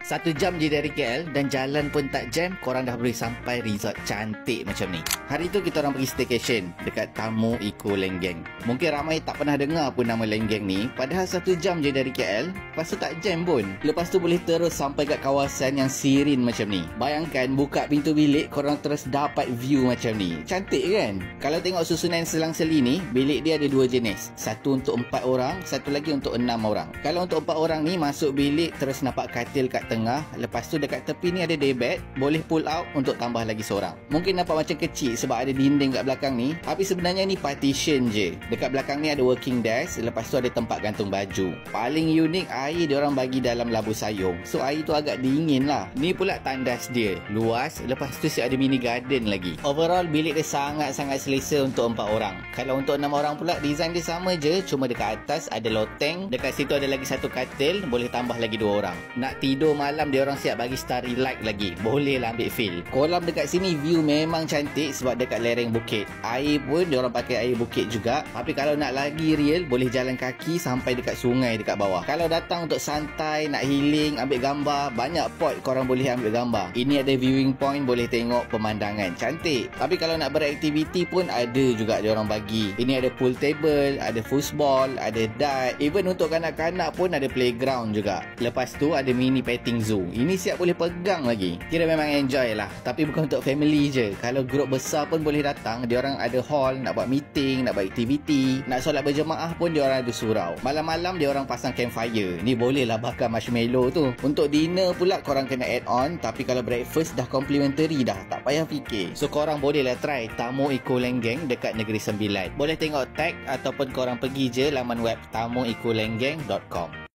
1 jam je dari KL dan jalan pun tak jam, korang dah boleh sampai resort cantik macam ni. Hari tu kita orang pergi staycation dekat Tamu Eco Lenggeng. Mungkin ramai tak pernah dengar pun nama Lenggeng ni, padahal 1 jam je dari KL, lepas tu tak jam pun. Lepas tu boleh terus sampai kat kawasan yang sirin macam ni. Bayangkan buka pintu bilik, korang terus dapat view macam ni. Cantik kan? Kalau tengok susunan selang-seli ni, bilik dia ada 2 jenis. Satu untuk 4 orang, satu lagi untuk 6 orang. Kalau untuk 4 orang ni, masuk bilik terus nampak katil kat tengah. Lepas tu dekat tepi ni ada day bed, boleh pull out untuk tambah lagi seorang. Mungkin nampak macam kecil sebab ada dinding kat belakang ni, tapi sebenarnya ni partition je. Dekat belakang ni ada working desk, lepas tu ada tempat gantung baju. Paling unik, air diorang bagi dalam labu sayung. So air tu agak dingin lah. Ni pula tandas dia, luas, lepas tu ada mini garden lagi. Overall bilik dia sangat-sangat selesa untuk 4 orang. Kalau untuk 6 orang pula, design dia sama je, cuma dekat atas ada loteng, dekat situ ada lagi satu katil, boleh tambah lagi 2 orang. Nak tidur malam dia orang siap bagi starry light lagi, boleh lah ambil feel. Kolam dekat sini view memang cantik sebab dekat lereng bukit. Air pun dia orang pakai air bukit juga, tapi kalau nak lagi real, boleh jalan kaki sampai dekat sungai dekat bawah. Kalau datang untuk santai, nak healing, ambil gambar, banyak pot korang boleh ambil gambar. Ini ada viewing point, boleh tengok pemandangan, cantik. Tapi kalau nak beraktiviti pun ada juga dia orang bagi. Ini ada pool table, ada foosball, ada dart, even untuk kanak-kanak pun ada playground juga. Lepas tu ada mini petting zoo. Ini siap boleh pegang lagi. Kira memang enjoy lah. Tapi bukan untuk family je. Kalau grup besar pun boleh datang. Diorang ada hall, nak buat meeting, nak buat aktiviti, nak solat berjemaah pun diorang ada surau. Malam-malam diorang pasang campfire. Ni boleh lah bakar marshmallow tu. Untuk dinner pula korang kena add on. Tapi kalau breakfast dah complimentary dah, tak payah fikir. So korang boleh lah try Tamu Eco Lenggeng dekat Negeri Sembilan. Boleh tengok tag ataupun korang pergi je laman web tamuecolenggeng.com.